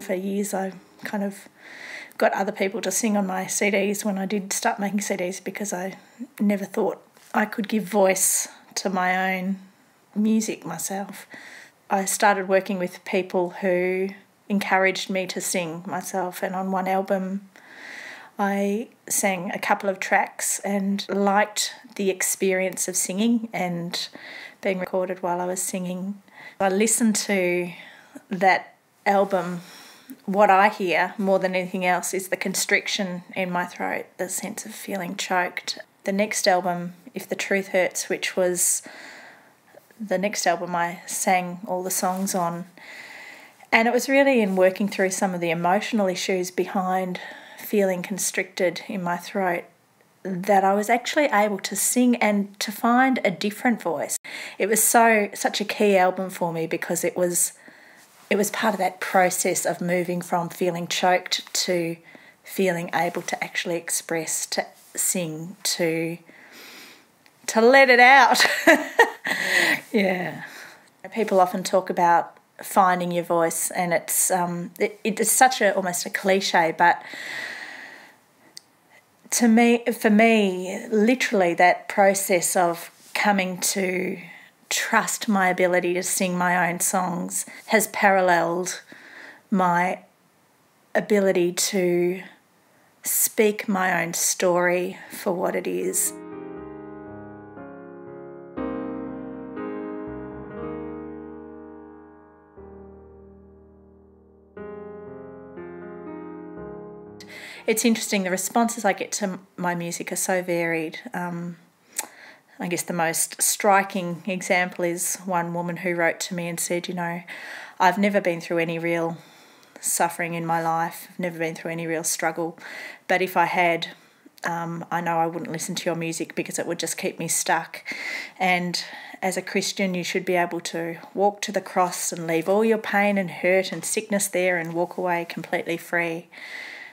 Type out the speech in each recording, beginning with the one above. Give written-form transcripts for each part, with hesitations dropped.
For years I kind of got other people to sing on my CDs when I did start making CDs, because I never thought I could give voice to my own music myself. I started working with people who encouraged me to sing myself, and on one album I sang a couple of tracks and liked the experience of singing and being recorded while I was singing. I listened to that album. What I hear more than anything else is the constriction in my throat, the sense of feeling choked. The next album, If the Truth Hurts, which was the next album I sang all the songs on, and it was really in working through some of the emotional issues behind feeling constricted in my throat that I was actually able to sing and to find a different voice. It was such a key album for me, because it was part of that process of moving from feeling choked to feeling able to actually express, to sing, to let it out. Yeah. People often talk about finding your voice, and it's such almost a cliche, but for me, literally that process of coming to trust my ability to sing my own songs has paralleled my ability to speak my own story for what it is. It's interesting, the responses I get to my music are so varied. I guess the most striking example is one woman who wrote to me and said, I've never been through any real suffering in my life. I've never been through any real struggle. But if I had, I know I wouldn't listen to your music because it would just keep me stuck. And as a Christian, you should be able to walk to the cross and leave all your pain and hurt and sickness there and walk away completely free.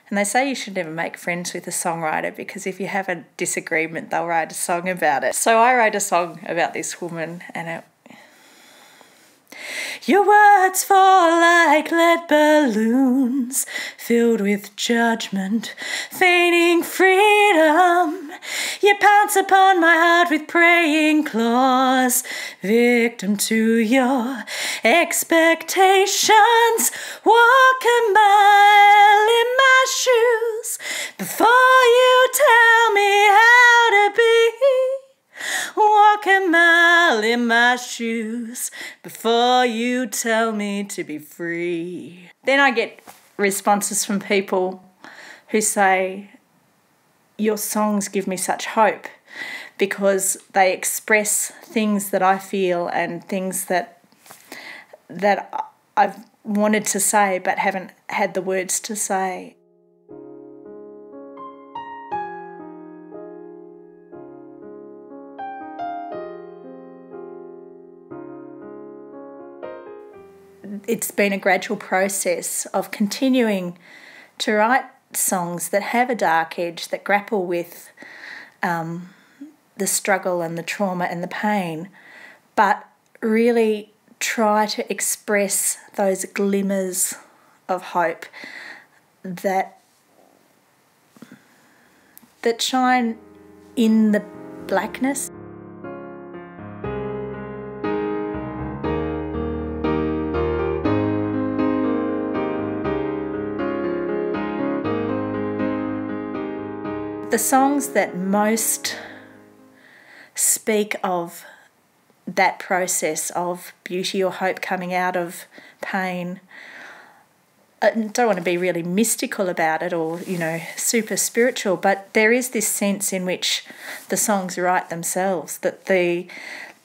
And they say you should never make friends with a songwriter, because if you have a disagreement, they'll write a song about it. So I wrote a song about this woman, and your words fall like lead balloons, filled with judgment, feigning freedom. You pounce upon my heart with praying claws, victim to your expectations. Walk a mile in my shoes before you tell me how to be. Walk a mile in my shoes before you tell me to be free. Then I get responses from people who say, your songs give me such hope, because they express things that I feel and things that I've wanted to say but haven't had the words to say. It's been a gradual process of continuing to write songs that have a dark edge, that grapple with the struggle and the trauma and the pain, but really try to express those glimmers of hope that shine in the blackness. The songs that most speak of that process of beauty or hope coming out of pain, I don't want to be really mystical about it or, super spiritual, but there is this sense in which the songs write themselves, that the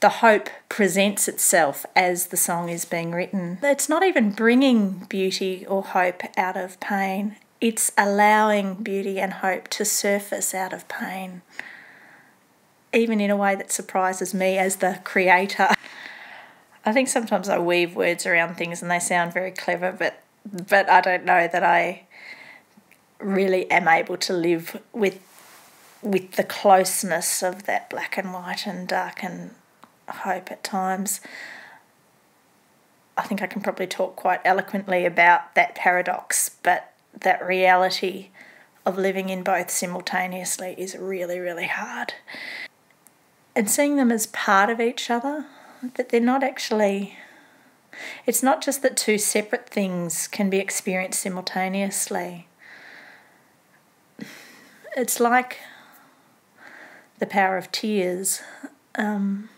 hope presents itself as the song is being written. It's not even bringing beauty or hope out of pain. It's allowing beauty and hope to surface out of pain, even in a way that surprises me as the creator. I think sometimes I weave words around things and they sound very clever, but I don't know that I really am able to live with the closeness of that black and white and dark and hope at times. I think I can probably talk quite eloquently about that paradox, but that reality of living in both simultaneously is really, really hard. And seeing them as part of each other, that they're not actually... It's not just that two separate things can be experienced simultaneously. It's like the power of tears. You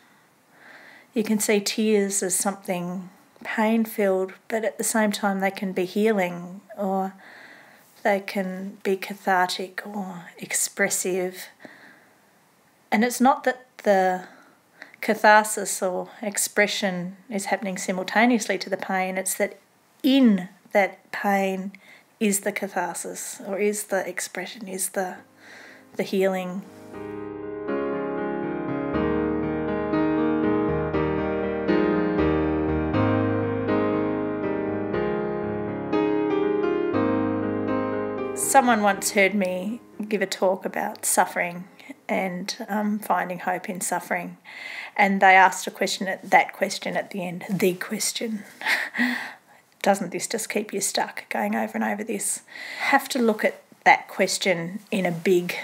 can see tears as something pain-filled, but at the same time they can be healing, or they can be cathartic or expressive. And it's not that the catharsis or expression is happening simultaneously to the pain, it's that in that pain is the catharsis, or is the expression, is the healing. Someone once heard me give a talk about suffering and finding hope in suffering, and they asked that question at the end, the question. Doesn't this just keep you stuck, going over and over this? Have to look at that question in a big,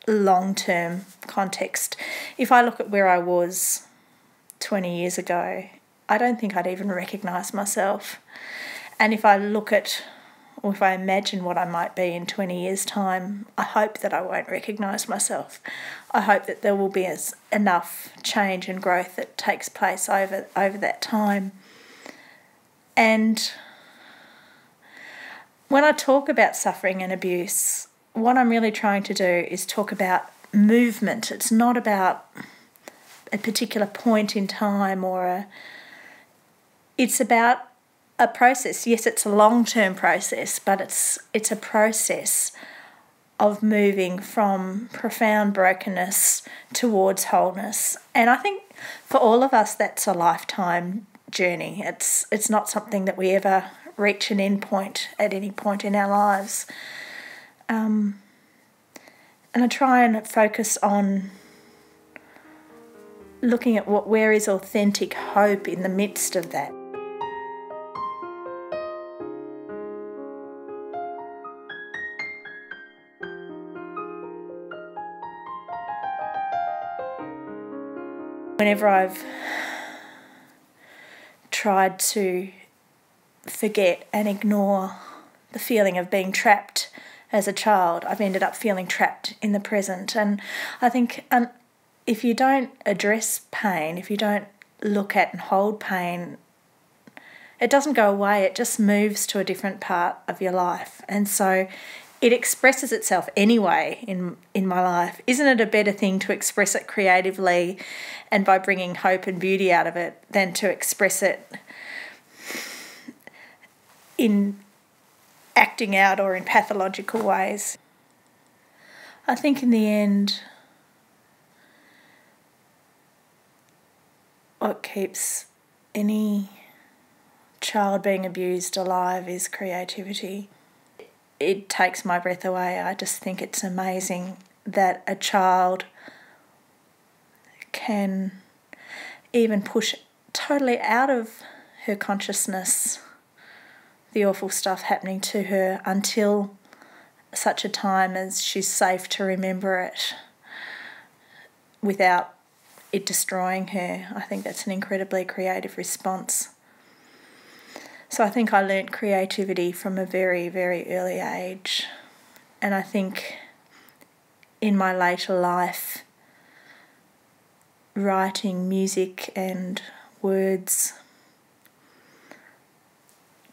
long-term context. If I look at where I was 20 years ago, I don't think I'd even recognise myself. And if I look at, or if I imagine what I might be in 20 years' time, I hope that I won't recognise myself. I hope that there will be enough change and growth that takes place over that time. And when I talk about suffering and abuse, what I'm really trying to do is talk about movement. It's not about a particular point in time it's about a process. Yes, it's a long-term process, but it's a process of moving from profound brokenness towards wholeness. And I think for all of us, that's a lifetime journey. It's not something that we ever reach an end point at any point in our lives. And I try and focus on looking at where is authentic hope in the midst of that. Whenever I've tried to forget and ignore the feeling of being trapped as a child, I've ended up feeling trapped in the present. And I think if you don't address pain, if you don't look at and hold pain, it doesn't go away, it just moves to a different part of your life. And so it expresses itself anyway in my life. Isn't it a better thing to express it creatively and by bringing hope and beauty out of it than to express it in acting out or in pathological ways? I think in the end, what keeps any child being abused alive is creativity. It takes my breath away. I just think it's amazing that a child can even push totally out of her consciousness the awful stuff happening to her until such a time as she's safe to remember it without it destroying her. I think that's an incredibly creative response. So I think I learnt creativity from a very, very early age. And I think in my later life, writing, music and words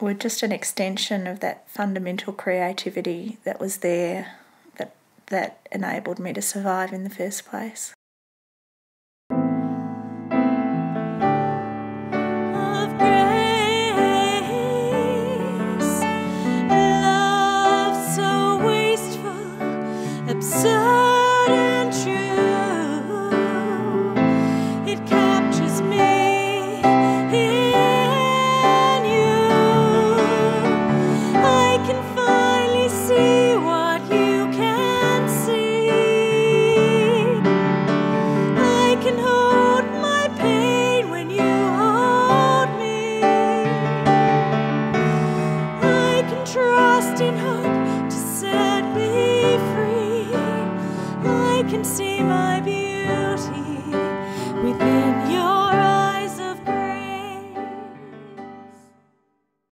were just an extension of that fundamental creativity that was there, that enabled me to survive in the first place. can see my beauty.